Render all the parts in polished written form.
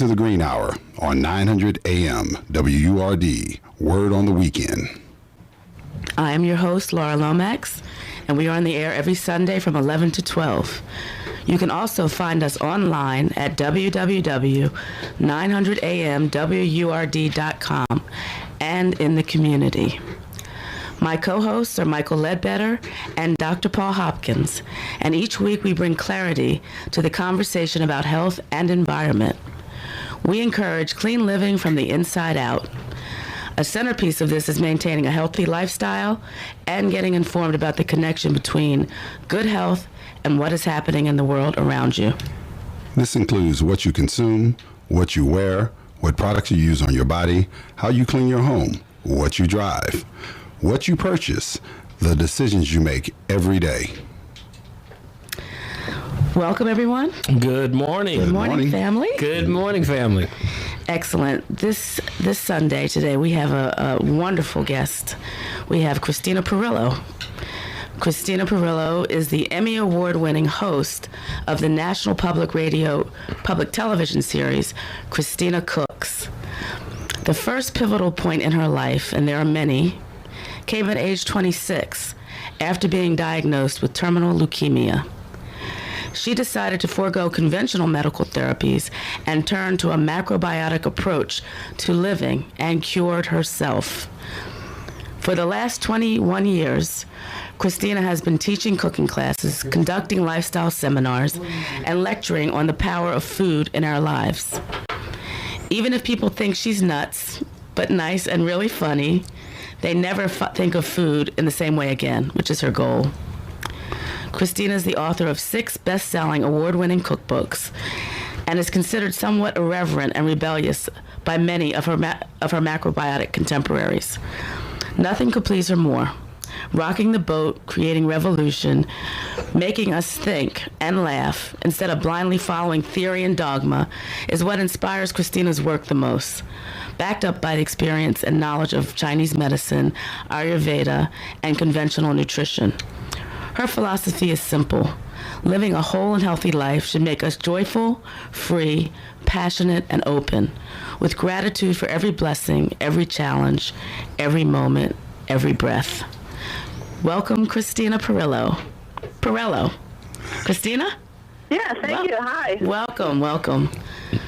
to the Green Hour on 900 AM WURD, Word on the Weekend. I am your host, Laura Lomax, and we are on the air every Sunday from 11 to 12. You can also find us online at www.900amwurd.com and in the community. My co-hosts are Michael Ledbetter and Dr. Paul Hopkins, and each week we bring clarity to the conversation about health and environment. We encourage clean living from the inside out. A centerpiece of this is maintaining a healthy lifestyle and getting informed about the connection between good health and what is happening in the world around you. This includes what you consume, what you wear, what products you use on your body, how you clean your home, what you drive, what you purchase, the decisions you make every day. Welcome, everyone. Good morning. Good morning, family. Good morning, family. Excellent. This Sunday, today, we have a wonderful guest. We have Christina Pirello. Christina Pirello is the Emmy Award-winning host of the National Public Television series, Christina Cooks. The first pivotal point in her life, and there are many, came at age 26 after being diagnosed with terminal leukemia. She decided to forego conventional medical therapies and turn to a macrobiotic approach to living and cured herself. For the last 21 years, Christina has been teaching cooking classes, conducting lifestyle seminars, and lecturing on the power of food in our lives. Even if people think she's nuts, but nice and really funny, they never think of food in the same way again, which is her goal. Christina is the author of 6 best-selling, award-winning cookbooks and is considered somewhat irreverent and rebellious by many of her macrobiotic contemporaries. Nothing could please her more. Rocking the boat, creating revolution, making us think and laugh instead of blindly following theory and dogma is what inspires Christina's work the most, backed up by the experience and knowledge of Chinese medicine, Ayurveda, and conventional nutrition. Her philosophy is simple. Living a whole and healthy life should make us joyful, free, passionate, and open, with gratitude for every blessing, every challenge, every moment, every breath. Welcome, Christina Pirello. Christina? Yeah, thank you. Hi. Welcome.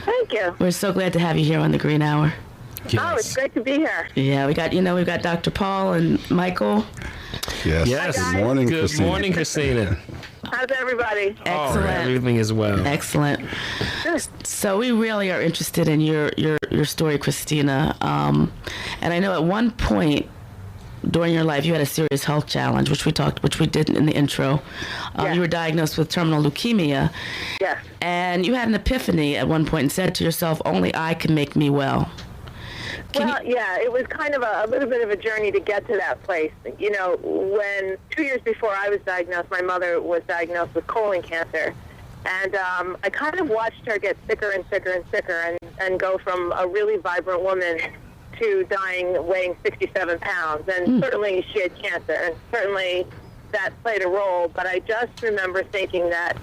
Thank you. We're so glad to have you here on the Green Hour. Yes. Oh, it's great to be here. Yeah, we've got Dr. Paul and Michael. Yes. Hi, Good morning, Good Christina. morning, Christina. How's everybody? Excellent. Everything is well. Excellent. So we really are interested in your story, Christina. And I know at one point during your life you had a serious health challenge, which we did in the intro. Yes. You were diagnosed with terminal leukemia. Yes. And you had an epiphany at one point and said to yourself, "Only I can make me well." Yeah, it was kind of a little bit of a journey to get to that place. You know, when 2 years before I was diagnosed, my mother was diagnosed with colon cancer. And I kind of watched her get sicker and sicker and sicker and go from a really vibrant woman to dying weighing 67 pounds. And certainly she had cancer, and certainly that played a role. But I just remember thinking that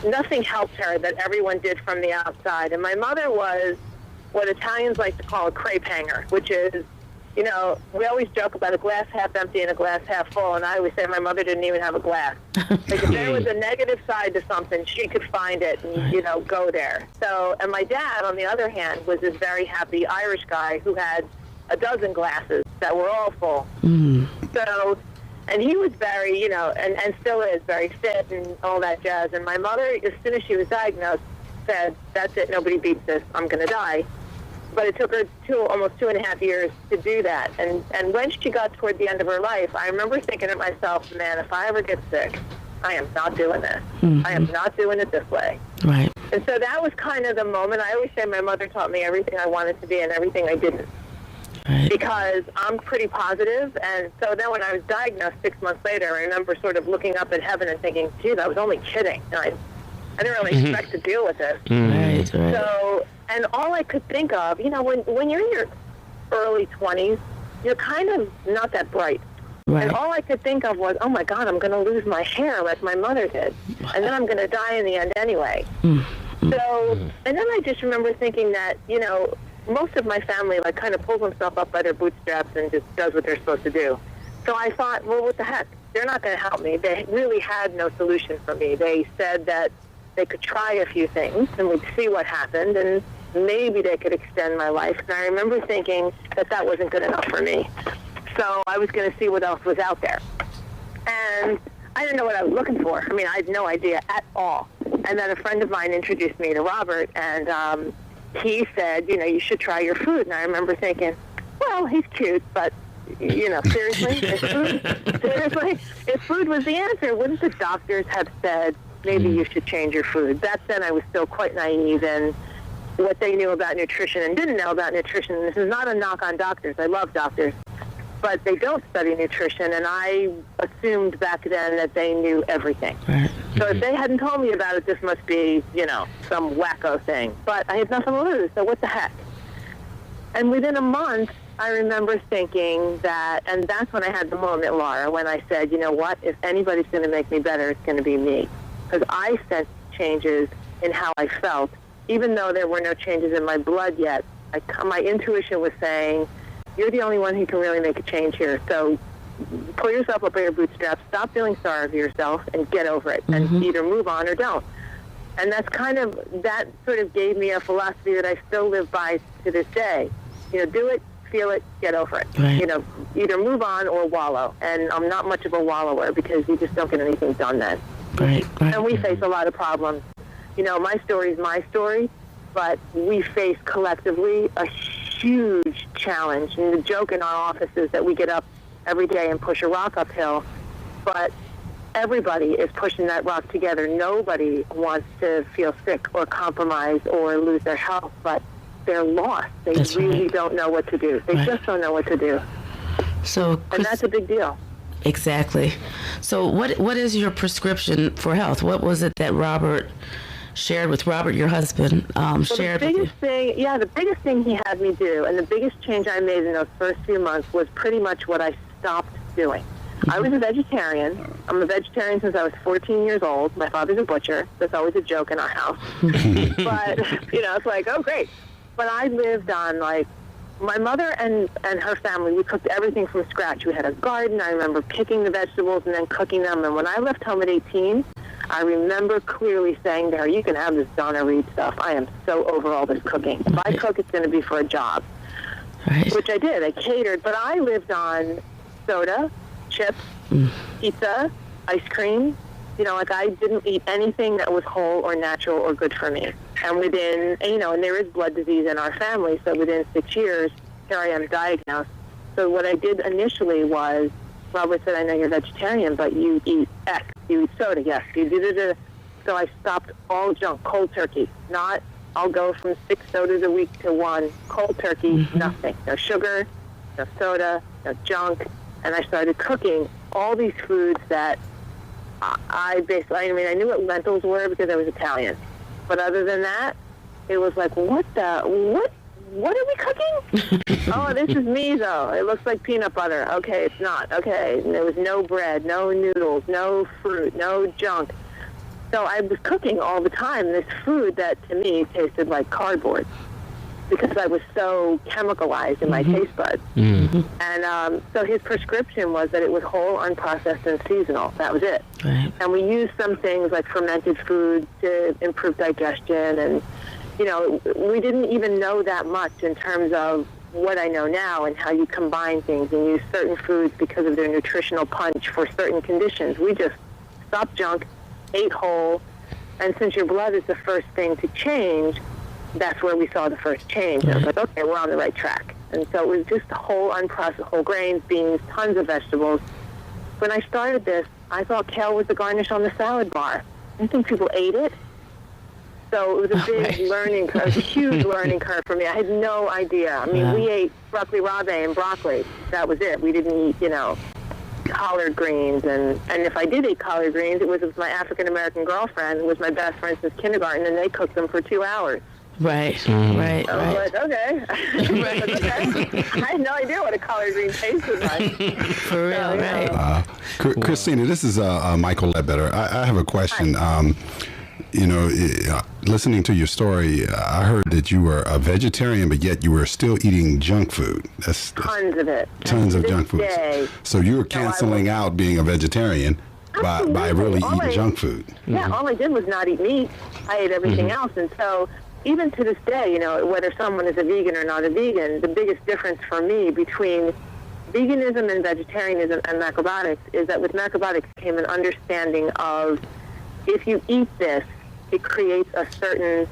nothing helped her that everyone did from the outside. And my mother was what Italians like to call a crepe hanger, which is, you know, we always joke about a glass half empty and a glass half full, and I always say my mother didn't even have a glass. Like if there was a negative side to something, she could find it and, you know, go there. So, and my dad, on the other hand, was this very happy Irish guy who had a dozen glasses that were all full. So, and he was very, you know, and still is very fit and all that jazz. And my mother, as soon as she was diagnosed, said, "That's it, nobody beats this, I'm going to die." But it took her almost 2.5 years to do that. And when she got toward the end of her life, I remember thinking to myself, man, if I ever get sick, I am not doing this. I am not doing it this way. Right. And so that was kind of the moment. I always say my mother taught me everything I wanted to be and everything I didn't. Right. Because I'm pretty positive. And so then when I was diagnosed 6 months later, I remember sort of looking up at heaven and thinking, geez, I was only kidding. And I didn't really expect to deal with this. Right. So, and all I could think of, you know, when you're in your early 20s, you're kind of not that bright. Right. And all I could think of was, oh my God, I'm going to lose my hair like my mother did. And then I'm going to die in the end anyway. So, and then I just remember thinking that, most of my family, like, kind of pulls themselves up by their bootstraps and just does what they're supposed to do. So I thought, well, what the heck? They're not going to help me. They really had no solution for me. They said that they could try a few things and we'd see what happened, and maybe they could extend my life. And I remember thinking that wasn't good enough for me. So I was going to see what else was out there. And I didn't know what I was looking for. I mean, I had no idea at all. And then a friend of mine introduced me to Robert, and he said, you should try your food. And I remember thinking, well, he's cute, but, seriously? If food was the answer, wouldn't the doctors have said, maybe you should change your food? Back then, I was still quite naive in what they knew about nutrition and didn't know about nutrition. And this is not a knock on doctors. I love doctors. But they don't study nutrition, and I assumed back then that they knew everything. Right. So if they hadn't told me about it, this must be, some wacko thing. But I had nothing to lose, so what the heck? And within a month, I remember thinking that, and that's when I had the moment, Laura, when I said, you know what, if anybody's going to make me better, it's going to be me. Because I sensed changes in how I felt, even though there were no changes in my blood yet. My intuition was saying, you're the only one who can really make a change here. So pull yourself up by your bootstraps, stop feeling sorry for yourself, and get over it. And either move on or don't. And that sort of gave me a philosophy that I still live by to this day. Do it, feel it, get over it. Right. Either move on or wallow. And I'm not much of a wallower because you just don't get anything done then. Right. And we face a lot of problems. My story is my story, but we face collectively a huge challenge. And the joke in our office is that we get up every day and push a rock uphill, but everybody is pushing that rock together. Nobody wants to feel sick or compromise or lose their health, but they're lost. They really don't know what to do. They just don't know what to do. So, and that's a big deal. Exactly. So what is your prescription for health? What was it that Robert shared with your husband, shared with you? The biggest thing he had me do, and the biggest change I made in those first few months was pretty much what I stopped doing. I was a vegetarian. I'm a vegetarian since I was 14 years old. My father's a butcher. That's always a joke in our house. But, it's like, oh, great. But I lived on, my mother and her family, we cooked everything from scratch. We had a garden. I remember picking the vegetables and then cooking them. And when I left home at 18, I remember clearly saying to her, you can have this Donna Reed stuff. I am so over all this cooking. If I cook, it's going to be for a job. Right. Which I did. I catered. But I lived on soda, chips, pizza, ice cream. I didn't eat anything that was whole or natural or good for me. And within, and there is blood disease in our family, so within 6 years, here I am diagnosed. So what I did initially was, Robert said, I know you're vegetarian, but you eat X. You eat soda, yes. So I stopped all junk, cold turkey. I'll go from 6 sodas a week to 1. Cold turkey, nothing. No sugar, no soda, no junk. And I started cooking all these foods that I knew what lentils were because I was Italian. But other than that, it was like, what are we cooking? Oh, this is miso. It looks like peanut butter. Okay, it's not. Okay, and there was no bread, no noodles, no fruit, no junk. So I was cooking all the time this food that to me tasted like cardboard because I was so chemicalized in my taste buds. And so his prescription was that it was whole, unprocessed, and seasonal. That was it. Right. And we used some things like fermented foods to improve digestion. And, we didn't even know that much in terms of what I know now and how you combine things and use certain foods because of their nutritional punch for certain conditions. We just stopped junk, ate whole, and since your blood is the first thing to change, that's where we saw the first change. And I was like, okay, we're on the right track. And so it was just whole, unprocessed, whole grains, beans, tons of vegetables. When I started this, I thought kale was the garnish on the salad bar. I think people ate it. So it was a big learning curve, a huge learning curve for me. I had no idea. I mean, we ate broccoli rabe and broccoli. That was it. We didn't eat, collard greens. And if I did eat collard greens, it was with my African-American girlfriend, who was my best friend since kindergarten, and they cooked them for 2 hours. Right, right. I was like, okay. Okay. I had no idea what a collard green tasted like. For real, right. Christina, this is Michael Ledbetter. I have a question. listening to your story, I heard that you were a vegetarian, but yet you were still eating junk food. That's Tons of it. tons of To junk this food. day. So you were canceling out being a vegetarian by really All eating junk food. Yeah, all I did was not eat meat. I ate everything else. And so even to this day, whether someone is a vegan or not a vegan, the biggest difference for me between veganism and vegetarianism and macrobiotics is that with macrobiotics came an understanding of if you eat this, it creates a certain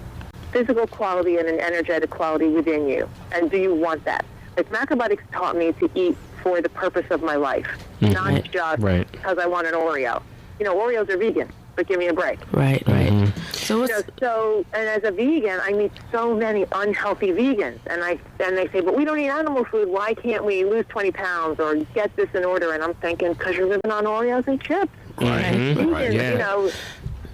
physical quality and an energetic quality within you. And do you want that? Like macrobiotics taught me to eat for the purpose of my life, not just because I want an Oreo. Oreos are vegan, but give me a break. Right. So and as a vegan, I meet so many unhealthy vegans, and they say, but we don't eat animal food. Why can't we lose 20 pounds or get this in order? And I'm thinking, because you're living on Oreos and chips. Vegans,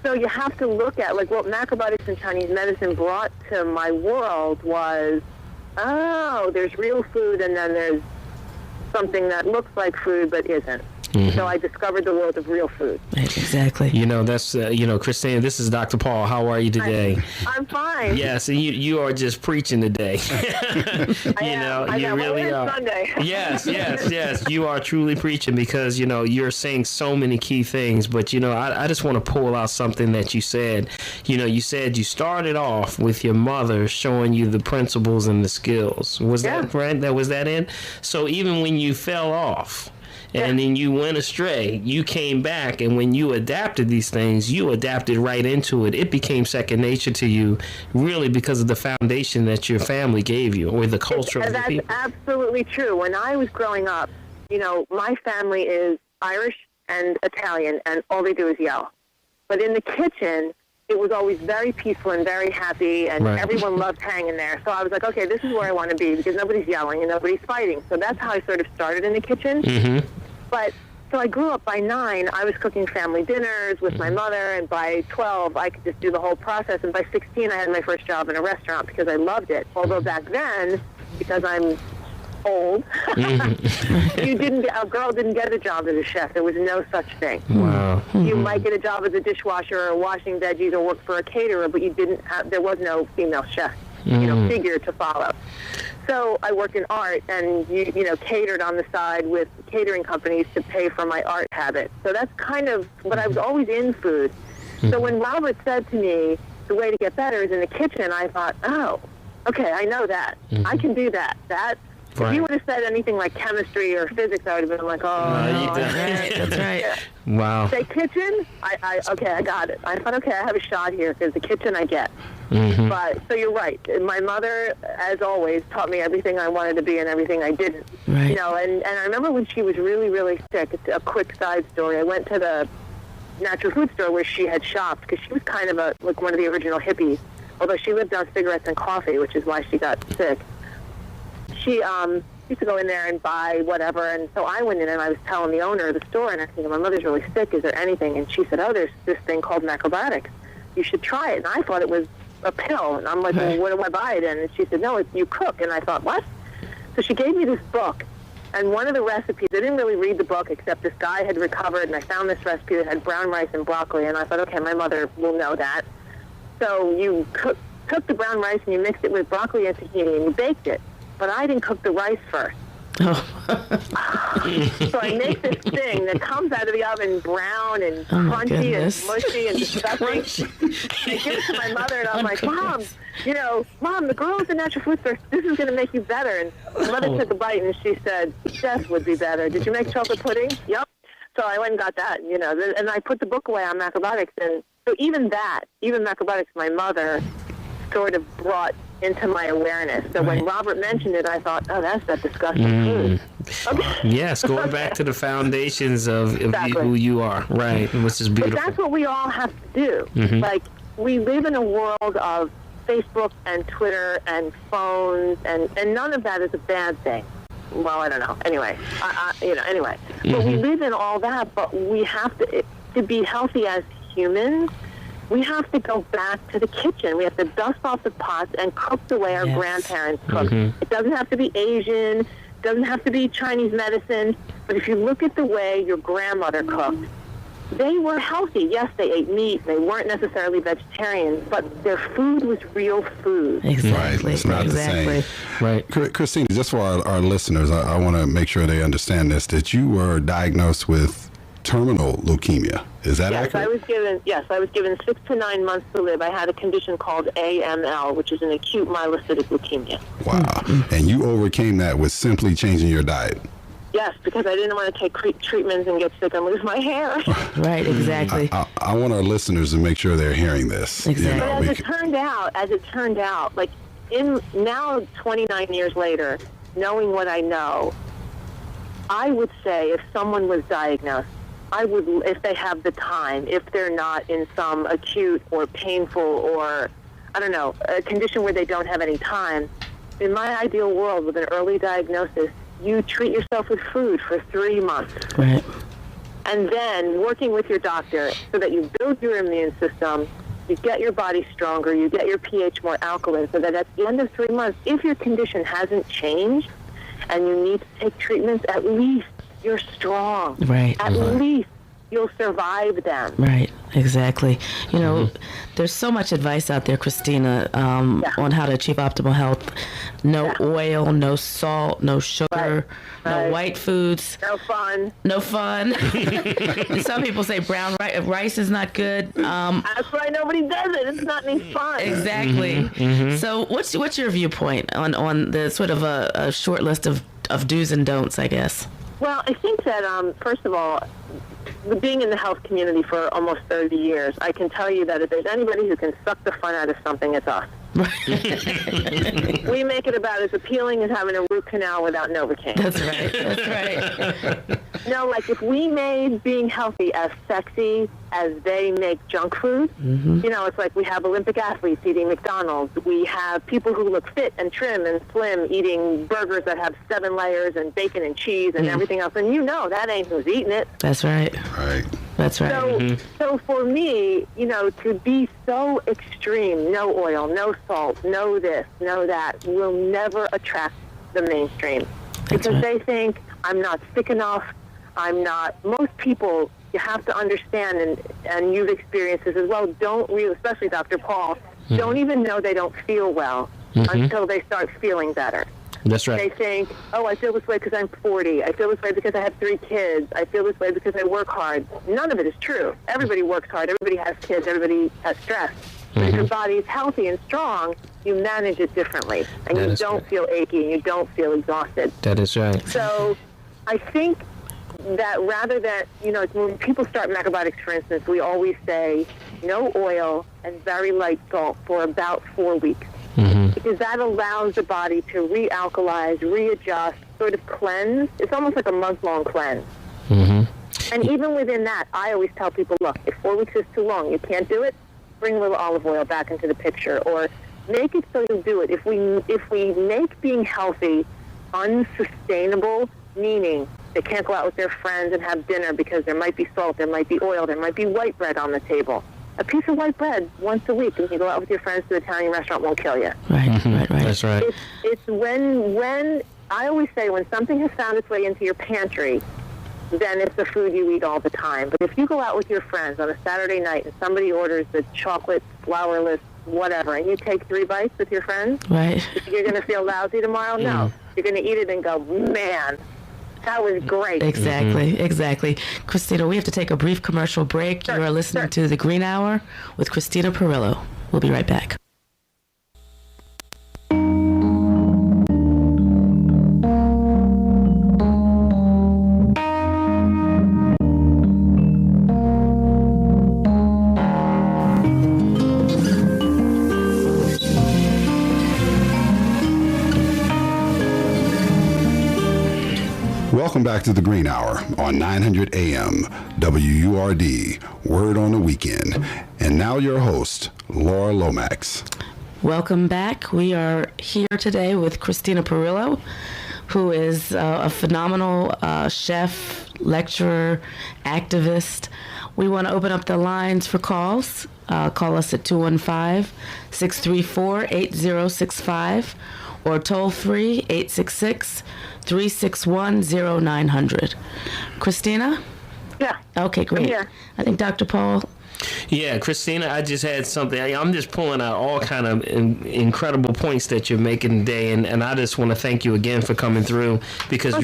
so you have to look at, like, what macrobiotics and Chinese medicine brought to my world was, there's real food, and then there's something that looks like food but isn't. So I discovered the world of real food. Exactly. That's, Christina, this is Dr. Paul. How are you today? I'm fine. Yes, and you are just preaching today. You really are. Sunday. Yes. You are truly preaching because, you're saying so many key things. But, I just want to pull out something that you said. You said you started off with your mother showing you the principles and the skills. Was that right? Was that in? So even when you fell off, and then you went astray, you came back, and when you adapted these things, you adapted right into it. It became second nature to you, really, because of the foundation that your family gave you, or the culture of the people. That's absolutely true. When I was growing up, my family is Irish and Italian, and all they do is yell. But in the kitchen, it was always very peaceful and very happy, and everyone loved hanging there. So I was like, okay, this is where I want to be, because nobody's yelling and nobody's fighting. So that's how I sort of started in the kitchen. But so I grew up. By 9, I was cooking family dinners with my mother, and by 12, I could just do the whole process. And by 16, I had my first job in a restaurant because I loved it. Although back then, because I'm old, a girl didn't get a job as a chef. There was no such thing. Wow. You might get a job as a dishwasher or washing veggies or work for a caterer, but there was no female chef, figure to follow. So I worked in art and, catered on the side with catering companies to pay for my art habit. So that's kind of, but I was always in food. So when Robert said to me, the way to get better is in the kitchen, I thought, oh, okay, I know that. I can do that. If you would have said anything like chemistry or physics, I would have been like, That's right. Yeah. Wow. Say kitchen, I got it. I thought, okay, I have a shot here because the kitchen I get. But so you're right. My mother, as always, taught me everything I wanted to be and everything I didn't. Right. And I remember when she was really, really sick. It's a quick side story. I went to the natural food store where she had shopped because she was kind of one of the original hippies. Although she lived on cigarettes and coffee, which is why she got sick. She used to go in there and buy whatever, and so I went in and I was telling the owner of the store, and I said, my mother's really sick, is there anything? And she said, there's this thing called macrobiotics. You should try it. And I thought it was a pill, and I'm like, well, what do I buy it in? And she said, no, you cook. And I thought, what? So she gave me this book, and one of the recipes, I didn't really read the book, except this guy had recovered, and I found this recipe that had brown rice and broccoli, and I thought, okay, my mother will know that. So you took the brown rice and you mixed it with broccoli and tahini, and you baked it. But I didn't cook the rice first. So I make this thing that comes out of the oven brown and crunchy and mushy and disgusting. I give it to my mother, and I'm like, Mom, the girl at the natural food store, this is going to make you better. And my mother took a bite, and she said, Chef would be better. Did you make chocolate pudding? Yep. So I went and got that, and I put the book away on macrobiotics. And so even macrobiotics, my mother sort of brought into my awareness. So when Robert mentioned it, I thought, that's that disgusting food. Okay. Yes, going back to the foundations of who you are, right, which is beautiful. But that's what we all have to do. Like, we live in a world of Facebook and Twitter and phones, and none of that is a bad thing. Well, I don't know. Anyway, anyway. But we live in all that, but we have to be healthy as humans. We have to go back to the kitchen. We have to dust off the pots and cook the way our grandparents cooked. It doesn't have to be Asian. It doesn't have to be Chinese medicine. But if you look at the way your grandmother cooked, they were healthy. Yes, they ate meat. They weren't necessarily vegetarian, but their food was real food. Exactly. Right. It's not the same. Right. Christina, just for our listeners, I want to make sure they understand this, that you were diagnosed with terminal leukemia. Is that accurate? I was given 6 to 9 months to live. I had a condition called AML, which is an acute myelocytic leukemia. Wow. And you overcame that with simply changing your diet. Yes, because I didn't want to take treatments and get sick and lose my hair. Right, exactly. I want our listeners to make sure they're hearing this. Exactly. But as it turned out, like now 29 years later, knowing what I know, I would say if someone was diagnosed, if they have the time, if they're not in some acute or painful or, I don't know, a condition where they don't have any time, in my ideal world with an early diagnosis, you treat yourself with food for 3 months. Right. And then working with your doctor so that you build your immune system, you get your body stronger, you get your pH more alkaline, so that at the end of 3 months, if your condition hasn't changed and you need to take treatments, at least you're strong. Right. At least you'll survive them. Right, exactly. You know, there's so much advice out there, Christina, on how to achieve optimal health. No oil, no salt, no sugar, no white foods. No fun. Some people say brown rice is not good. That's why nobody does it. It's not any fun. Exactly. So what's your viewpoint on the sort of a short list of do's and don'ts, I guess? Well, I think that, first of all, being in the health community for almost 30 years, I can tell you that if there's anybody who can suck the fun out of something, it's us. We make it about as appealing as having a root canal without Novocaine. That's right. No, like if we made being healthy as sexy as they make junk food, you know, it's like we have Olympic athletes eating McDonald's. We have people who look fit and trim and slim eating burgers that have 7 layers and bacon and cheese and everything else. And you know that ain't who's eating it. That's right. Right. That's right. So for me, you know, to be so extreme, no oil, no salt, no this, no that, will never attract the mainstream. Because they think I'm not sick enough. Most people, you have to understand, and you've experienced this as well, don't really, especially Dr. Paul, don't even know they don't feel well until they start feeling better. That's right. They think, oh, I feel this way because I'm 40. I feel this way because I have 3 kids. I feel this way because I work hard. None of it is true. Everybody works hard. Everybody has kids. Everybody has stress. But if your body is healthy and strong, you manage it differently. And you don't feel achy and you don't feel exhausted. That is right. So I think that rather than, you know, when people start macrobiotics, for instance, we always say no oil and very light salt for about 4 weeks. Because that allows the body to realkalize, readjust, sort of cleanse. It's almost like a month-long cleanse. And even within that, I always tell people, look, if 4 weeks is too long, you can't do it, bring a little olive oil back into the picture, or make it so you do it. If we make being healthy unsustainable, meaning they can't go out with their friends and have dinner because there might be salt, there might be oil, there might be white bread on the table. A piece of white bread once a week, and you go out with your friends to an Italian restaurant, won't kill you. Right. That's right. It's when I always say when something has found its way into your pantry, then it's the food you eat all the time. But if you go out with your friends on a Saturday night and somebody orders the chocolate, flourless, whatever, and you take 3 bites with your friends, Right. you're going to feel lousy tomorrow? No. You're going to eat it and go, man, that was great. Exactly. Christina, we have to take a brief commercial break. You are listening to The Green Hour with Christina Pirillo. We'll be right back. Welcome back to the Green Hour on 900 AM WURD, Word on the Weekend. And now your host, Laura Lomax. Welcome back. We are here today with Christina Pirillo, who is a phenomenal chef, lecturer, activist. We want to open up the lines for calls. Call us at 215-634-8065 or toll free 866-361-0900. Christina? Yeah. Okay, great. Yeah. I think Dr. Paul. Yeah, Christina, I just had something. I'm just pulling out all kind of incredible points that you're making today, and I just want to thank you again for coming through, because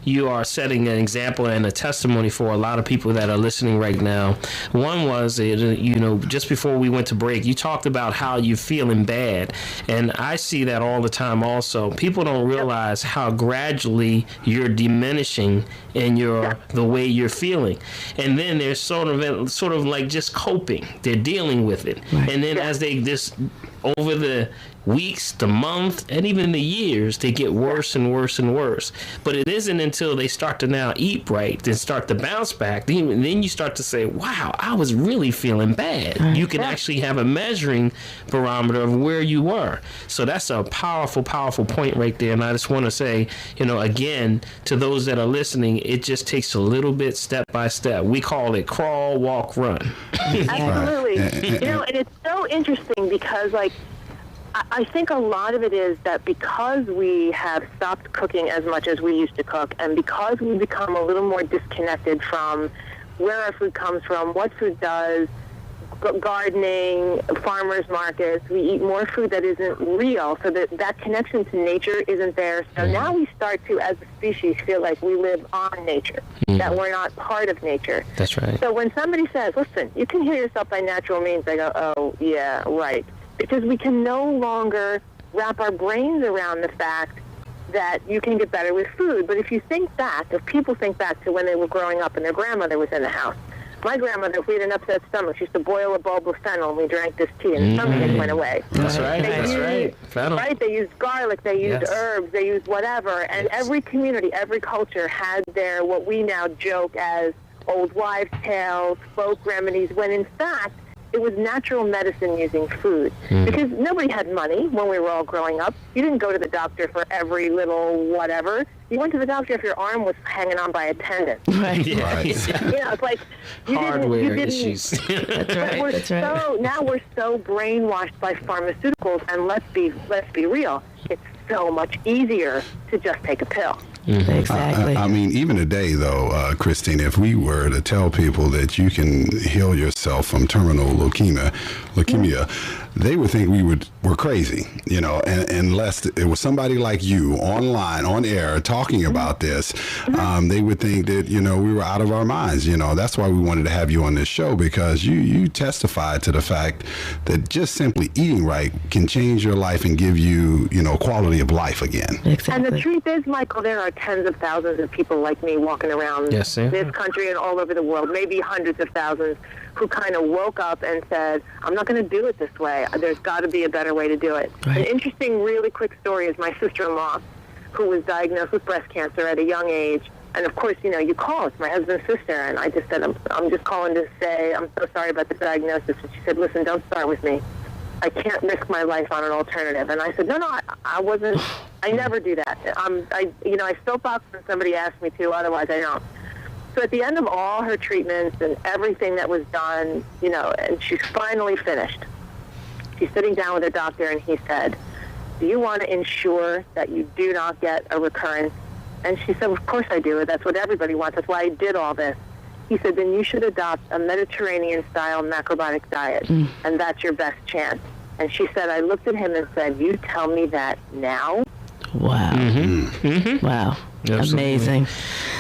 you are setting an example and a testimony for a lot of people that are listening right now. One was, just before we went to break, you talked about how you're feeling bad, and I see that all the time also. People don't realize how gradually you're diminishing in the way you're feeling, and then there's sort of like just coping. They're dealing with it. Right. And then as they over the weeks, the month, and even the years, they get worse and worse and worse. But it isn't until they start to now eat right, then start to bounce back, then you start to say, wow, I was really feeling bad. Right. You can actually have a measuring barometer of where you were. So that's a powerful, powerful point right there. And I just want to say, again, to those that are listening, it just takes a little bit, step by step. We call it crawl, walk, run. Absolutely. And it's so interesting because, I think a lot of it is that because we have stopped cooking as much as we used to cook, and because we become a little more disconnected from where our food comes from, what food does, gardening, farmers markets, we eat more food that isn't real, so that connection to nature isn't there. So now we start to, as a species, feel like we live on nature, that we're not part of nature. That's right. So when somebody says, listen, you can heal yourself by natural means, I go, oh, yeah, right. Because we can no longer wrap our brains around the fact that you can get better with food. But if people think back to when they were growing up and their grandmother was in the house. My grandmother, if we had an upset stomach, she used to boil a bulb of fennel and we drank this tea and the stomach went away. That's right. Fennel. Right? They used garlic, they used herbs, they used whatever. And every community, every culture had their, what we now joke as old wives' tales, folk remedies, when in fact, it was natural medicine using food. Because nobody had money when we were all growing up. You didn't go to the doctor for every little whatever. You went to the doctor if your arm was hanging on by a tendon. Right. It's like hardware issues. That's right. Now we're so brainwashed by pharmaceuticals, and let's be real. It's so much easier to just take a pill. Exactly. I mean, even today, though, Christina, if we were to tell people that you can heal yourself from terminal leukemia, they would think we're crazy, unless it was somebody like you online, on air, talking about this. They would think that, we were out of our minds. That's why we wanted to have you on this show, because you testified to the fact that just simply eating right can change your life and give you, quality of life again. Exactly. And the truth is, Michael, there are tens of thousands of people like me walking around this country and all over the world, maybe hundreds of thousands, who kind of woke up and said, I'm not going to do it this way. There's got to be a better way to do it. Right. An interesting, really quick story is my sister-in-law, who was diagnosed with breast cancer at a young age. And, of course, you call. It's my husband's sister. And I just said, I'm just calling to say I'm so sorry about the diagnosis. And she said, listen, don't start with me. I can't risk my life on an alternative. And I said, no, I wasn't. I never do that. I soapbox when somebody asks me to. Otherwise, I don't. So at the end of all her treatments and everything that was done, and she's finally finished, she's sitting down with her doctor, and he said, do you want to ensure that you do not get a recurrence? And she said, of course I do. That's what everybody wants. That's why I did all this. He said, then you should adopt a Mediterranean-style macrobiotic diet, and that's your best chance. And she said, I looked at him and said, you tell me that now? Wow. Wow. Absolutely. Amazing.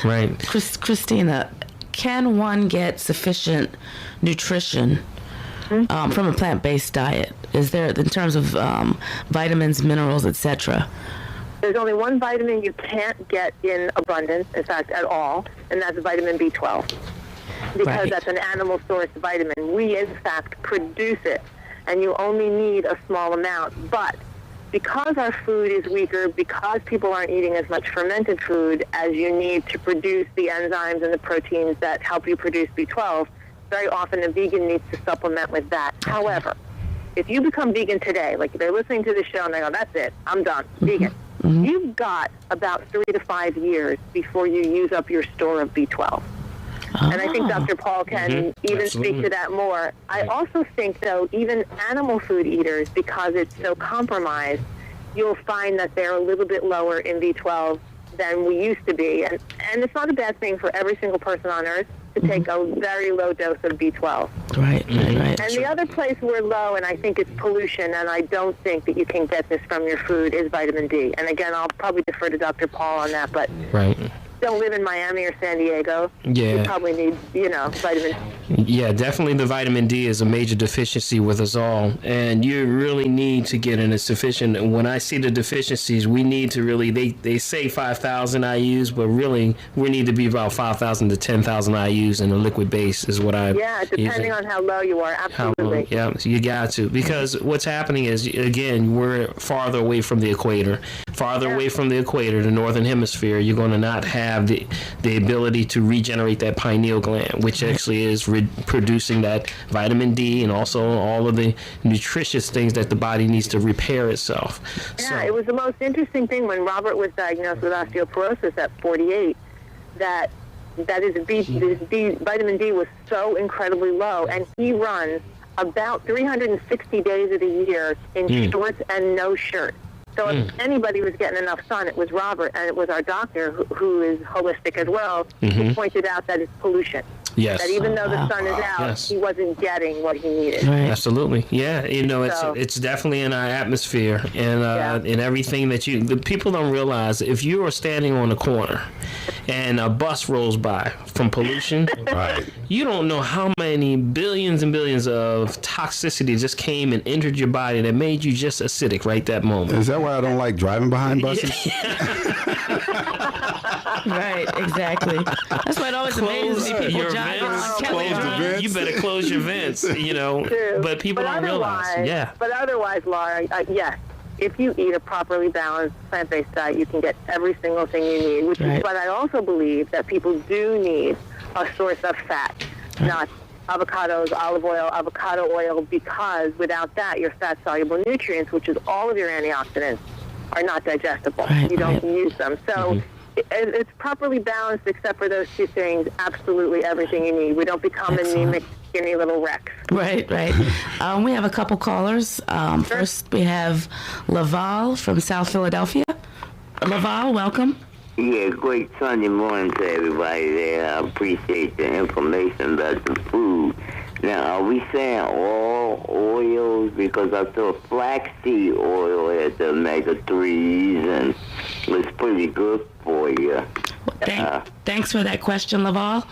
Right. Christina, can one get sufficient nutrition from a plant-based diet? Is there, in terms of vitamins, minerals, etc.? There's only one vitamin you can't get in abundance, in fact, at all, and that's vitamin B12. Because that's an animal-sourced vitamin. We, in fact, produce it, and you only need a small amount. But because our food is weaker, because people aren't eating as much fermented food as you need to produce the enzymes and the proteins that help you produce B12, very often a vegan needs to supplement with that. However, if you become vegan today, like they're listening to the show and they go, that's it, I'm done, vegan. You've got about 3 to 5 years before you use up your store of B12. And I think Dr. Paul can even speak to that more. I also think, though, even animal food eaters, because it's so compromised, you'll find that they're a little bit lower in B12 than we used to be. And it's not a bad thing for every single person on Earth, to take a very low dose of B12. Right. And the other place we're low, and I think it's pollution, and I don't think that you can get this from your food, is vitamin D. And again, I'll probably defer to Dr. Paul on that, but don't live in Miami or San Diego. Yeah. You probably need, vitamin D. Yeah, definitely the vitamin D is a major deficiency with us all. And you really need to get in a sufficient, when I see the deficiencies, we need to really, they say 5,000 IUs, but really we need to be about 5,000 to 10,000 IUs in a liquid base is what I'm depending using. on how low you are, absolutely. Yeah, you got to. Because what's happening is, again, we're farther away from the equator. Farther away from the equator, the northern hemisphere, you're going to not have the ability to regenerate that pineal gland, which actually is producing that vitamin D and also all of the nutritious things that the body needs to repair itself. Yeah, it was the most interesting thing when Robert was diagnosed with osteoporosis at 48, that his vitamin D was so incredibly low, and he runs about 360 days of the year in shorts and no shirt. So if anybody was getting enough sun, it was Robert, and it was our doctor, who is holistic as well, who pointed out that it's pollution. Yes. That even though the sun is out, he wasn't getting what he needed. Right. Absolutely. Yeah. It's definitely in our atmosphere, and in everything that the people don't realize. If you are standing on a corner and a bus rolls by from pollution, you don't know how many billions and billions of toxicity just came and entered your body that made you just acidic right that moment. Is that why I don't like driving behind buses? Right, exactly. That's why it always amazes me. People Close the vents. You better close your vents, True. But people don't realize. But otherwise, Laura, yes, if you eat a properly balanced plant-based diet, you can get every single thing you need, which is what I also believe that people do need a source of fat, not avocados, olive oil, avocado oil, because without that, your fat-soluble nutrients, which is all of your antioxidants, are not digestible. You don't use them. So it's properly balanced except for those two things, absolutely everything you need. We don't become anemic, skinny little wrecks. Right. We have a couple callers. First, we have Laval from South Philadelphia. Laval, welcome. Yeah, great Sunday morning to everybody there. I appreciate the information about the food. Now, are we saying all oils? Because I saw flaxseed oil had the omega-3s and was pretty good for you. Thanks for that question, Laval.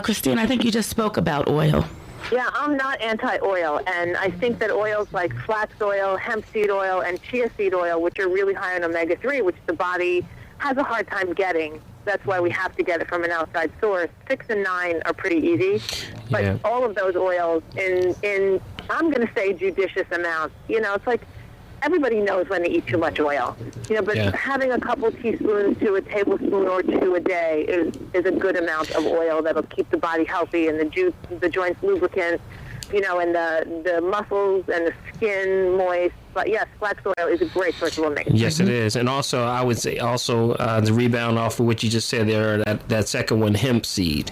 Christine, I think you just spoke about oil. Yeah, I'm not anti-oil, and I think that oils like flax oil, hemp seed oil, and chia seed oil, which are really high in omega-3, which the body has a hard time getting. That's why we have to get it from an outside source. 6 and 9 are pretty easy, but all of those oils in I'm going to say judicious amounts. It's like everybody knows when to eat too much oil. But having a couple teaspoons to a tablespoon or two a day is a good amount of oil that'll keep the body healthy and the joints lubricant, and the muscles and the skin moist. But yes, flax oil is a great source of omega. Yes, it is. And also, I would say to rebound off of what you just said there, that second one, hemp seed.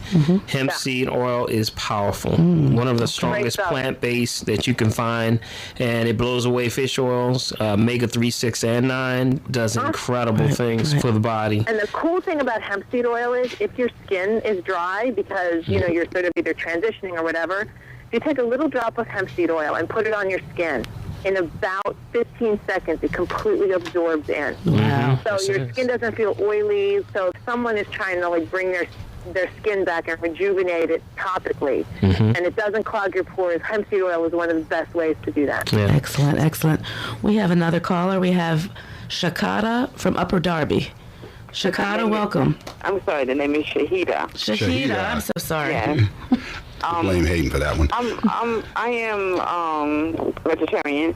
Hemp seed oil is powerful. One of the strongest plant-based that you can find, and it blows away fish oils. Omega-3, 6, and 9 does incredible things for the body. And the cool thing about hemp seed oil is if your skin is dry because, you're sort of either transitioning or whatever, you take a little drop of hemp seed oil and put it on your skin. In about 15 seconds, it completely absorbs in. Wow. So your skin doesn't feel oily. So if someone is trying to bring their skin back and rejuvenate it topically, and it doesn't clog your pores, hemp seed oil is one of the best ways to do that. Yeah. Excellent. We have another caller. We have Shakata from Upper Darby. Shakata, welcome. I'm sorry, the name is Shahida. Shahida, I'm so sorry. Yeah. Blame Hayden for that one. I am vegetarian,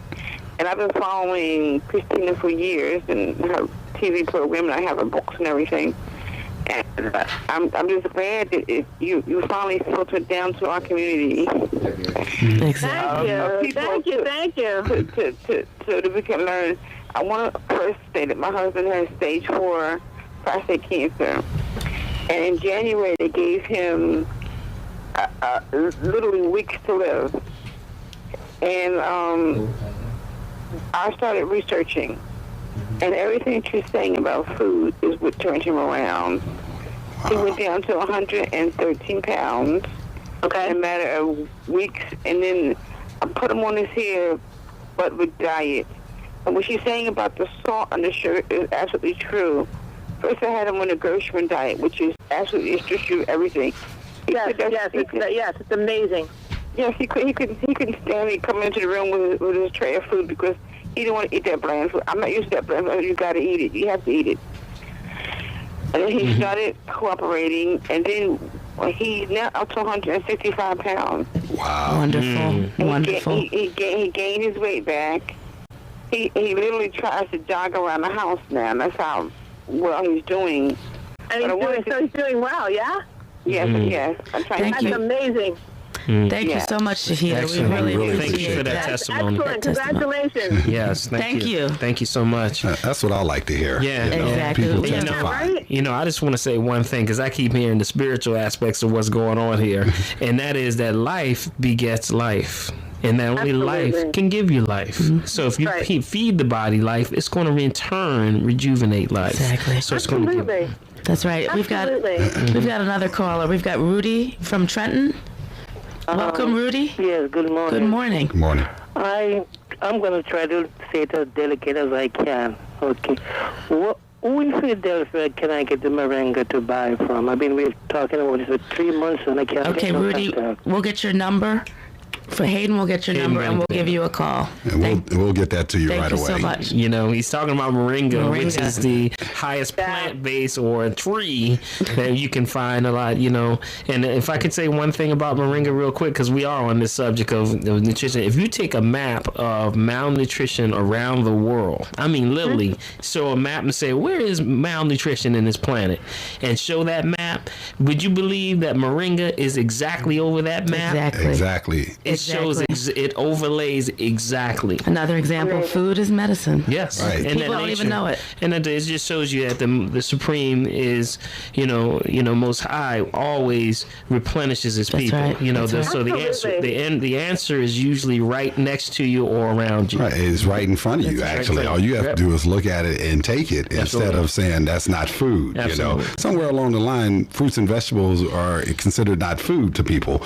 and I've been following Christina for years and her TV program, and I have her books and everything. And I'm just glad that you finally filtered down to our community. Exactly. Thank you. So that we can learn. I want to first say that my husband has stage 4 prostate cancer, and in January they gave him literally weeks to live. And I started researching, and everything she's saying about food is what turned him around. He went down to 113 pounds. Okay. In a matter of weeks, and then I put him on his hair, but with diet. And what she's saying about the salt and the sugar is absolutely true. First, I had him on a Gershwin diet, which is absolutely strict of everything. It's amazing. Yes, he couldn't stand me coming into the room with his tray of food because he didn't want to eat that bland food. I'm not used to that bland food. You got to eat it. You have to eat it. And then he started cooperating, and then he's now up to 165 pounds. Wow. Wonderful. Wonderful. He gained his weight back. He literally tries to jog around the house now. That's how well he's doing. And he's doing well, yeah? Yes. I'm trying Thank to you. That's amazing. Thank you so much, Shahida. Excellent. We really Thank appreciate you for that that. testimony. Excellent. Congratulations. Yes, Thank you. Thank you so much. That's what I like to hear. Yeah. You know, Exactly. People Yeah, testify. right? You know, I just want to say one thing because I keep hearing the spiritual aspects of what's going on here, and that is that life begets life. And that only life can give you life. So if you feed the body life, it's going to in turn rejuvenate life. Exactly. So it's going to Absolutely. That's right. Absolutely. We've got another caller. We've got Rudy from Trenton. Welcome, Rudy. Yes, good morning. Good morning. Good morning. I'm going to try to say it as delicate as I can. Okay. Who in Philadelphia can I get the moringa to buy from? I've been talking about this for 3 months and I can't Okay, get no Rudy, contact. we'll get your number. For Hayden, we'll get your number and we'll give you a call. And we'll get that to you Thank right you away. so much. You know, he's talking about moringa, which Moringa. is the highest plant base or tree that you can find a lot, you know. And if I could say one thing about moringa real quick, because we are on this subject of nutrition. If you take a map of malnutrition around the world, I mean, literally, show a map and say, where is malnutrition in this planet? And show that map, would you believe that moringa is exactly over that map? Exactly. It shows, it overlays exactly. Another example, food is medicine. Yes, Right. And People that don't even know it. And it just shows you that the Supreme is, you know, Most High always replenishes His That's people. right. You know, That's so the answer, the answer is usually right next to you or around you. Right, it's right in front of you, actually. All you have to do is look at it and take it instead of saying that's not food. Absolutely. You know, somewhere along the line, fruits and vegetables are considered not food to people.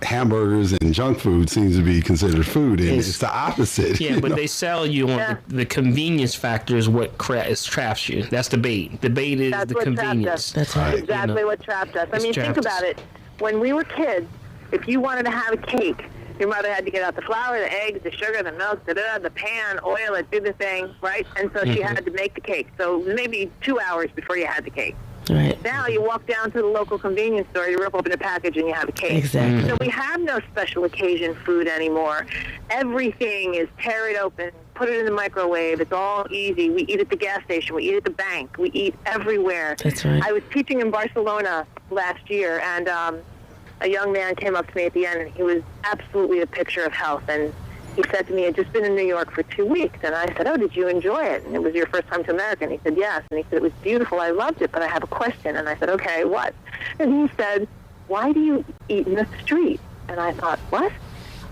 Hamburgers and junk food seems to be considered food, and it's the opposite. Yeah, but they sell you on the convenience factor is what traps you. That's the bait. The bait is That's the what trapped convenience. us. That's right. Exactly what trapped us. I mean, think trapped us. about it. When we were kids, if you wanted to have a cake, your mother had to get out the flour, the eggs, the sugar, the milk, the pan, oil it, do the thing, right? And so she had to make the cake. So maybe 2 hours before you had the cake. Right. Now you walk down to the local convenience store, you rip open a package, and you have a cake. Exactly. So we have no special occasion food anymore. Everything is tear it open, put it in the microwave. It's all easy. We eat at the gas station. We eat at the bank. We eat everywhere. That's right. I was teaching in Barcelona last year, and a young man came up to me at the end, and he was absolutely a picture of health. And he said to me, I'd just been in New York for 2 weeks. And I said, oh, did you enjoy it? And it was your first time to America? And he said, yes. And he said, it was beautiful. I loved it, but I have a question. And I said, okay, what? And he said, why do you eat in the street? And I thought, what?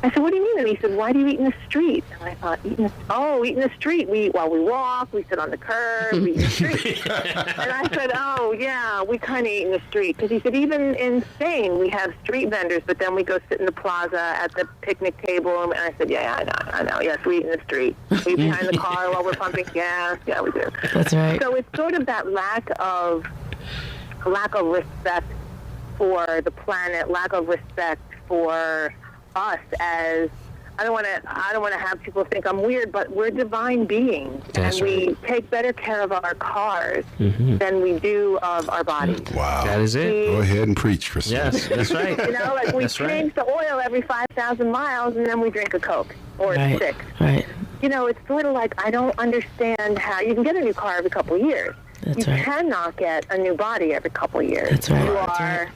I said, what do you mean? And he said, why do you eat in the street? And I thought, eat in the street. We eat while we walk. We sit on the curb. We eat in the street. And I said, oh, yeah, we kind of eat in the street. Because he said, even in Spain, we have street vendors, but then we go sit in the plaza at the picnic table. And I said, yeah, I know. Yes, we eat in the street. We eat behind the car while we're pumping gas. Yeah, we do. That's right. So it's sort of that lack of respect for the planet, lack of respect for us as I don't want to have people think I'm weird, but we're divine beings, That's and we take better care of our cars than we do of our bodies. Wow. That is it. Go ahead and preach, Christina. Yes, that's right. You know, like we That's right. change the oil every 5,000 miles, and then we drink a Coke or Right. 6. Right. You know, it's sort of like I don't understand how you can get a new car every couple of years. That's You right. cannot get a new body every couple of years. That's right. You That's are, right.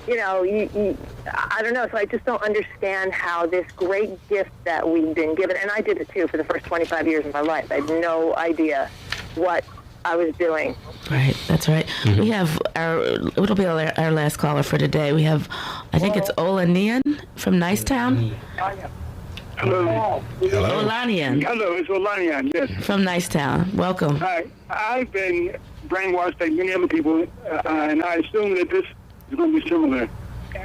you know, I don't know. So I just don't understand how this great gift that we've been given, and I did it too for the first 25 years of my life. I had no idea what I was doing. Right, that's right. We have it'll be our last caller for today. We have, I think it's Ola Nian from Nicetown. Hello. Hello. Olanian Hello, it's Olanian, yes. from Nicetown. Welcome. Hi. I've been brainwashed like many other people, and I assume that this is going to be similar.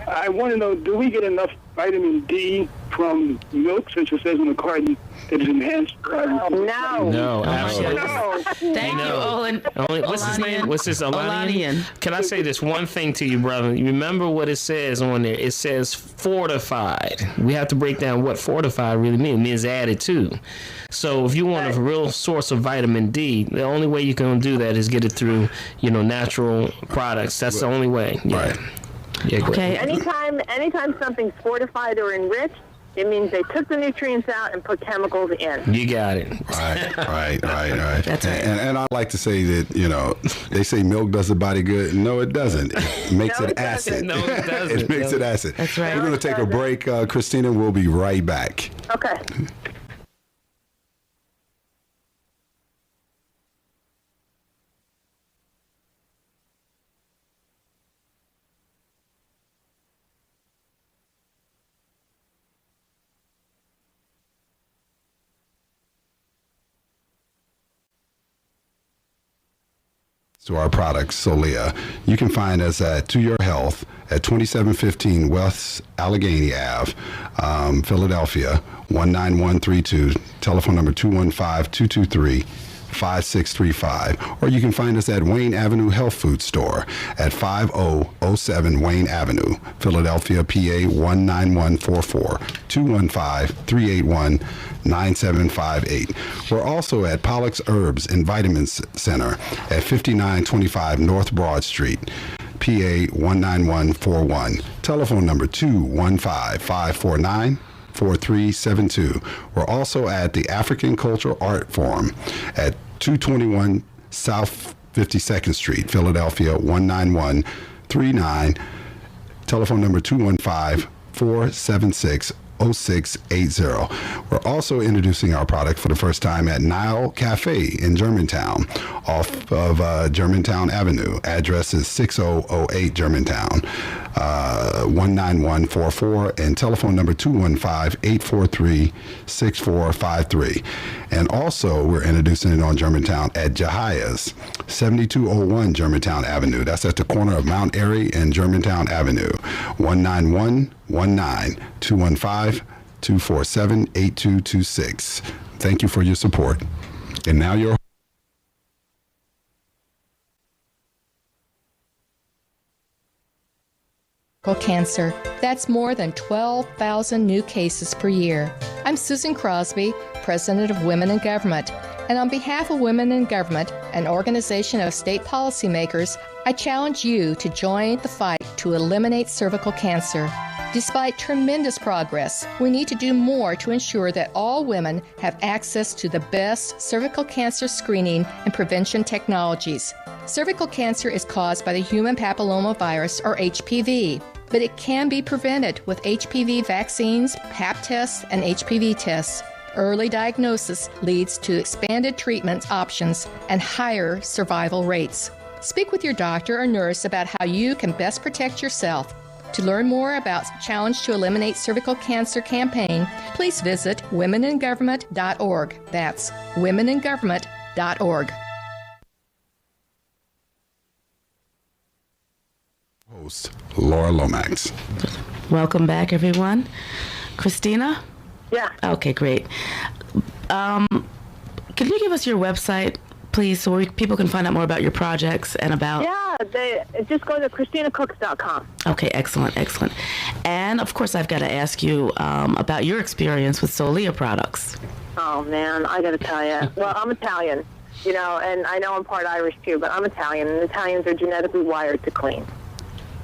I want to know, do we get enough vitamin D from milk, such as it says on the carton, that is enhanced? No, absolutely. No. Thank you, Olin. What's his name? What's this? Olanian. Can I say this one thing to you, brother? You remember what it says on there? It says fortified. We have to break down what fortified really means. It means added to. So if you want a real source of vitamin D, the only way you can do that is get it through, natural products. That's the only way. Yeah. Right. Yeah, Okay. Anytime something's fortified or enriched, it means they took the nutrients out and put chemicals in. You got it. Right. That's right. And I like to say that, they say milk does the body good. No, it doesn't. It makes No, it it acid. doesn't. No, it doesn't. It makes it acid. That's right. We're going to take a break, Christina. We'll be right back. Okay. To our products, Solia. You can find us at To Your Health at 2715 West Allegheny Ave, Philadelphia, 19132. Telephone number 215-223-5635. Or you can find us at Wayne Avenue Health Food Store at 5007 Wayne Avenue, Philadelphia, PA 19144. 215-381-9758. We're also at Pollock's Herbs and Vitamins Center at 5925 North Broad Street, PA 19141. Telephone number 215-549-4372. We're also at the African Cultural Art Forum at 221 South 52nd Street, Philadelphia 19139. Telephone number 215-476-0680. We're also introducing our product for the first time at Nile Cafe in Germantown, off of Germantown Avenue. Address is 6008 Germantown, 19144, and telephone number 215-843-6453. And also, we're introducing it on Germantown at Jahaya's, 7201 Germantown Avenue. That's at the corner of Mount Airy and Germantown Avenue, 19119 215-247-8226. Thank you for your support. And now your Cancer. That's more than 12,000 new cases per year. I'm Susan Crosby, President of Women in Government, and on behalf of Women in Government, an organization of state policymakers, I challenge you to join the fight to eliminate cervical cancer. Despite tremendous progress, we need to do more to ensure that all women have access to the best cervical cancer screening and prevention technologies. Cervical cancer is caused by the human papillomavirus, or HPV, but it can be prevented with HPV vaccines, Pap tests, and HPV tests. Early diagnosis leads to expanded treatment options and higher survival rates. Speak with your doctor or nurse about how you can best protect yourself. To learn more about Challenge to Eliminate Cervical Cancer campaign, please visit womeningovernment.org. That's womeningovernment.org. host, Laura Lomax. Welcome back, everyone. Christina? Yeah. Okay, great. Can you give us your website, please, so people can find out more about your projects and about... Yeah, just go to ChristinaCooks.com. Okay, excellent. And, of course, I've got to ask you about your experience with Solia products. Oh, man, I got to tell you. Well, I'm Italian, and I know I'm part Irish, too, but I'm Italian, and Italians are genetically wired to clean.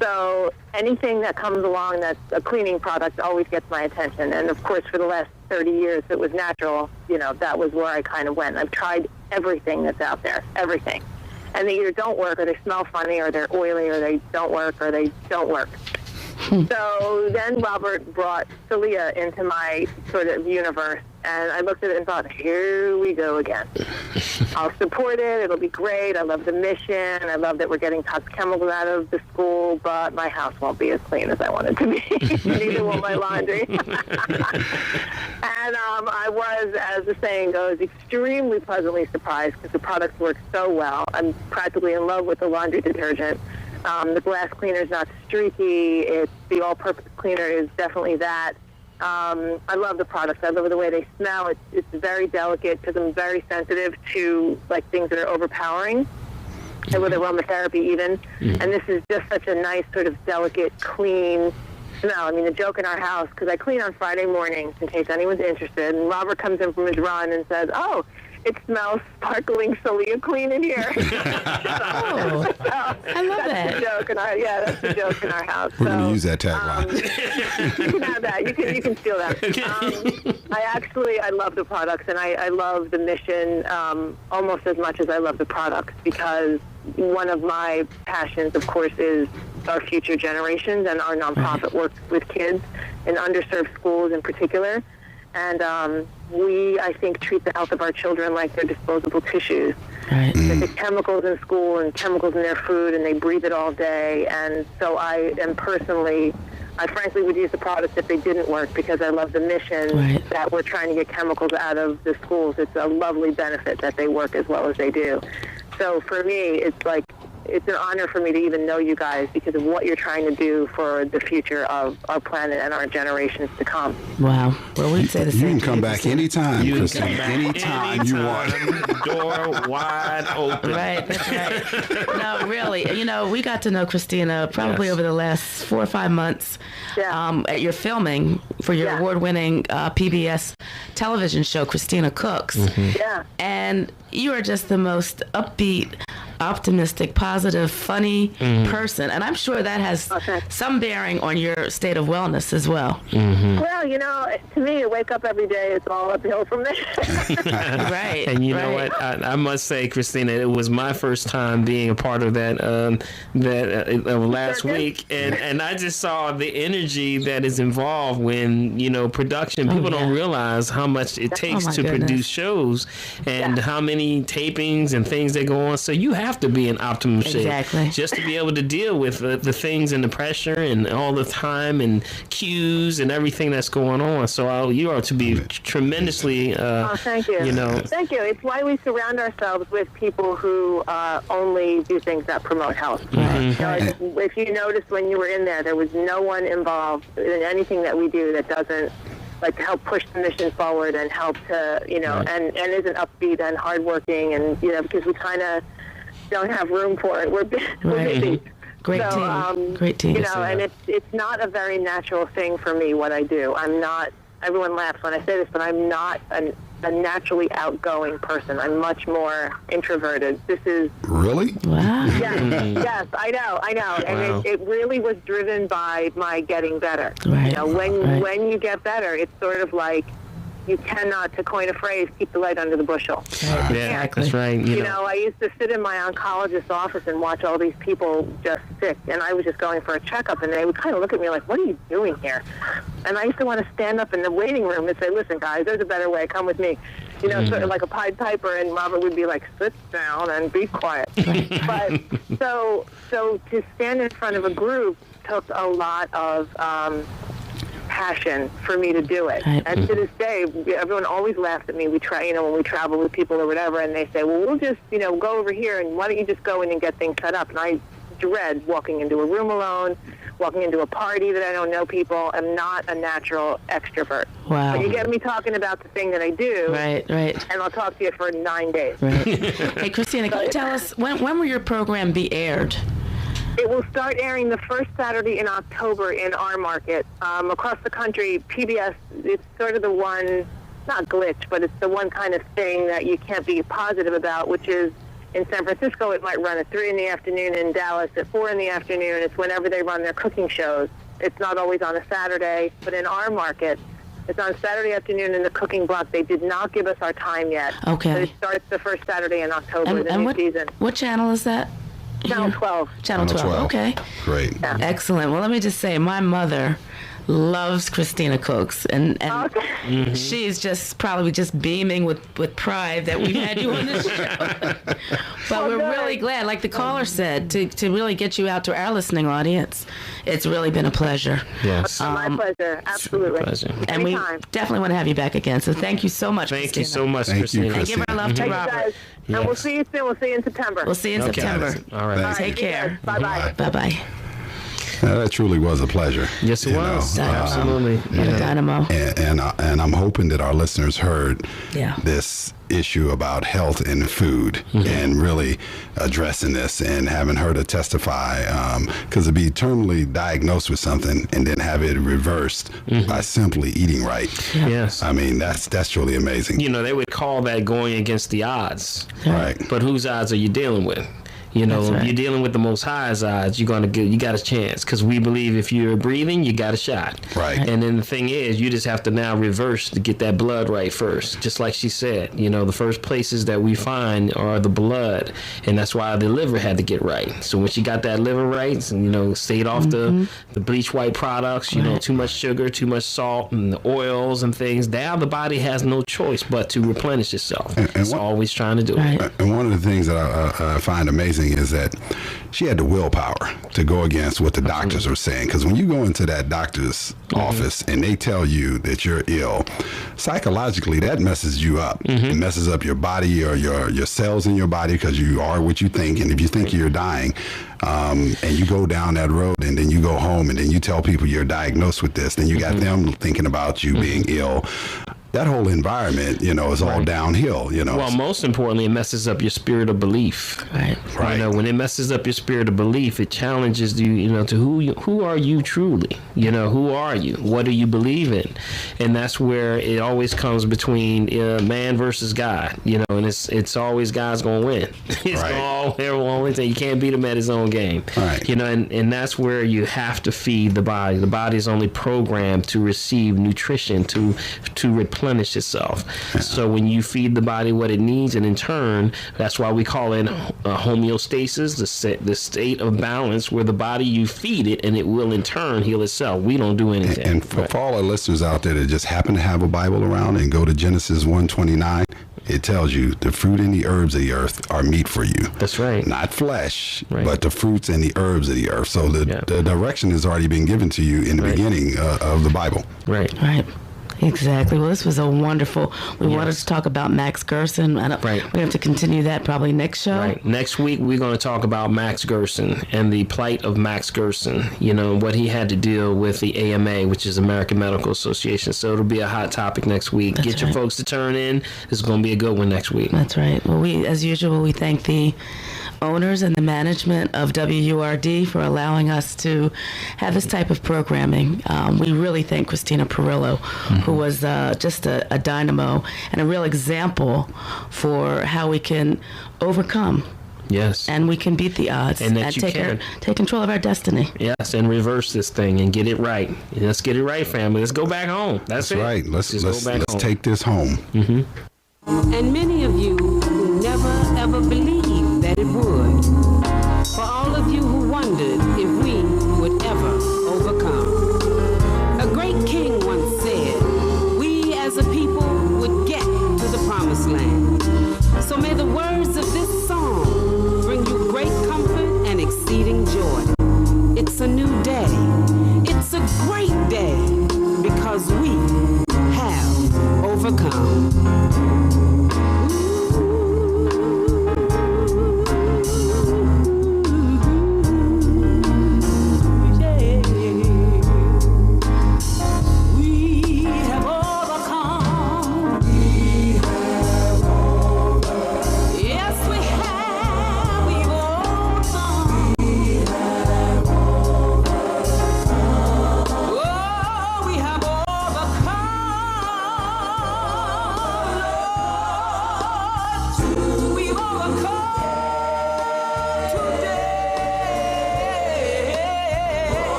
So anything that comes along that's a cleaning product always gets my attention. And, of course, for the last 30 years, it was natural. That was where I kind of went. I've tried everything that's out there, everything. And they either don't work, or they smell funny, or they're oily, or they don't work, or they don't work. So then Robert brought Solia into my sort of universe, And I looked at it and thought, here we go again. I'll support it. It'll be great. I love the mission. I love that we're getting toxic chemicals out of the school, but my house won't be as clean as I want it to be. Neither will my laundry. And I was, as the saying goes, extremely pleasantly surprised because the products work so well. I'm practically in love with the laundry detergent. The glass cleaner is not streaky. The all-purpose cleaner is definitely that. I love the products. I love the way they smell. It's very delicate because I'm very sensitive to like things that are overpowering, and with aromatherapy even. And this is just such a nice sort of delicate, clean smell. I mean, the joke in our house, because I clean on Friday mornings in case anyone's interested, and Robert comes in from his run and says, "Oh, it smells sparkling Celia clean in here." I love that. That's the joke in our, that's the joke in our house. We're going to use that tagline. You can have that. You can steal that. I love the products, and I love the mission almost as much as I love the products, because one of my passions, of course, is our future generations, and our nonprofit works with kids in underserved schools in particular. And we, I think, treat the health of our children like they're disposable tissues. Right. The chemicals in school and chemicals in their food, and they breathe it all day. And so I frankly would use the products if they didn't work, because I love the mission that we're trying to get chemicals out of the schools. It's a lovely benefit that they work as well as they do. So for me, it's an honor for me to even know you guys because of what you're trying to do for the future of our planet and our generations to come. Wow. Well, we'd say the same. You can come back anytime, Christina. Anytime you want. Door wide open. Right, that's right. No, really. You know, we got to know Christina probably over the last 4 or 5 months at your filming for your award-winning PBS television show, Christina Cooks. Yeah. And you are just the most upbeat, optimistic, positive, funny person. And I'm sure that has some bearing on your state of wellness as well. Well, you know, to me, I wake up every day, it's all uphill from there. Right. And you know what? I must say, Christina, it was my first time being a part of that last week. And I just saw the energy that is involved when, you know, production. People don't realize how much it takes to produce shows and how many tapings and things that go on. So you have to be in optimum shape just to be able to deal with the things and the pressure and all the time and cues and everything that's going on. So you are to be tremendously thank you. You know, thank you. It's why we surround ourselves with people who only do things that promote health. You know, if you noticed when you were in there was no one involved in anything that we do that doesn't like to help push the mission forward and help to, you know, and isn't upbeat and hardworking, and, you know, because we kind of don't have room for it. We're busy. Great team. Great team. You know, and it's not a very natural thing for me, what I do. I'm not, everyone laughs when I say this, but I'm not a naturally outgoing person. I'm much more introverted. This is... Really? Wow. Yes, I know. And it really was driven by my getting better. Right. You know, when you get better, it's sort of like you cannot, to coin a phrase, keep the light under the bushel. Yeah, that's right. You know, I used to sit in my oncologist's office and watch all these people just sick, and I was just going for a checkup, and they would kind of look at me like, what are you doing here? And I used to want to stand up in the waiting room and say, listen, guys, there's a better way. Come with me. You know, sort of like a Pied Piper, and Robert would be like, sit down and be quiet. But so to stand in front of a group took a lot of passion for me to do it. And to this day, everyone always laughs at me. We try, you know, when we travel with people or whatever, and they say, well, we'll just, you know, go over here, and why don't you just go in and get things set up? And I dread walking into a room alone, walking into a party that I don't know people. I'm not a natural extrovert. Wow. But you get me talking about the thing that I do. Right. And I'll talk to you for 9 days. Right. Hey, Christina, can you tell us, when will your program be aired? It will start airing the first Saturday in October in our market. Across the country, PBS, it's sort of the one, not glitch, but it's the one kind of thing that you can't be positive about, which is in San Francisco, it might run at 3 in the afternoon, in Dallas at 4 in the afternoon. It's whenever they run their cooking shows. It's not always on a Saturday, but in our market, it's on Saturday afternoon in the cooking block. They did not give us our time yet. Okay. But it starts the first Saturday in October, the new season. What channel is that? Channel 12. Channel 12. Okay. Great. Yeah. Excellent. Well, let me just say, my mother loves Christina cooks, and she's just probably just beaming with pride that we had you on this show. But we're really glad, like the caller said, to really get you out to our listening audience. It's really been a pleasure. Yes. My pleasure. Absolutely. Pleasure. And we definitely want to have you back again. So thank you so much, Thank Christina. you so much, Thank you, Christina. And give our love to Thank you, Robert. guys. Yes. And we'll see you soon. We'll see you in September. We'll see you in Okay. September. All right. Take care. Bye-bye. Bye-bye. That truly was a pleasure. Yes, it you was. know. Absolutely. What a dynamo. And I'm hoping that our listeners heard Yeah. this issue about health and food and really addressing this and having her to testify, because to be terminally diagnosed with something and then have it reversed by simply eating right. Yes. I mean, that's truly amazing. You know, they would call that going against the odds. Right. But whose odds are you dealing with? You know, That's right. you're dealing with the Most High's odds. You got a chance, because we believe if you're breathing, you got a shot. Right. And then the thing is, you just have to now reverse to get that blood right first. Just like she said, you know, the first places that we find are the blood, and that's why the liver had to get right. So when she got that liver right, and you know, stayed off the bleach white products, you know, too much sugar, too much salt, and the oils and things. Now the body has no choice but to replenish itself. And It's always trying to do Right. it. And one of the things that I find amazing is that she had the willpower to go against what the doctors are saying. Because when you go into that doctor's office and they tell you that you're ill, psychologically that messes you up. It messes up your body or your cells in your body, because you are what you think. And if you think you're dying, and you go down that road and then you go home and then you tell people you're diagnosed with this, then you got them thinking about you being ill. That whole environment, you know, is all downhill, you know. Well, most importantly, it messes up your spirit of belief. Right. Right. You know, when it messes up your spirit of belief, it challenges you, you know, to who are you truly? You know, who are you? What do you believe in? And that's where it always comes between man versus God. You know, and it's always God's gonna win. It's Right. always say you can't beat him at his own game. Right. You know, and that's where you have to feed the body. The body is only programmed to receive nutrition, to replenish itself. So when you feed the body what it needs, and in turn, that's why we call it homeostasis, the state of balance, where the body, you feed it and it will in turn heal itself. We don't do anything. And for all our listeners out there that just happen to have a Bible around and go to Genesis 1:29, it tells you the fruit and the herbs of the earth are meat for you. That's right. Not flesh, Right. but the fruits and the herbs of the earth. So the direction has already been given to you in the beginning of the Bible. Right. Right. Exactly. Well, this was a wonderful. We wanted to talk about Max Gerson. We have to continue that probably next show. Right. Next week, we're going to talk about Max Gerson and the plight of Max Gerson, you know, what he had to deal with the AMA, which is American Medical Association. So it'll be a hot topic next week. That's Get your right. folks to turn in. This is going to be a good one next week. That's right. Well, we, as usual, we thank the owners and the management of WURD for allowing us to have this type of programming. We really thank Christina Pirello, who was just a dynamo and a real example for how we can overcome. Yes. And we can beat the odds And that you take can. take control of our destiny. Yes, and reverse this thing and get it right. Let's get it right, family. Let's go back home. That's it. Right. Let's Just go back home. take this home. And many of you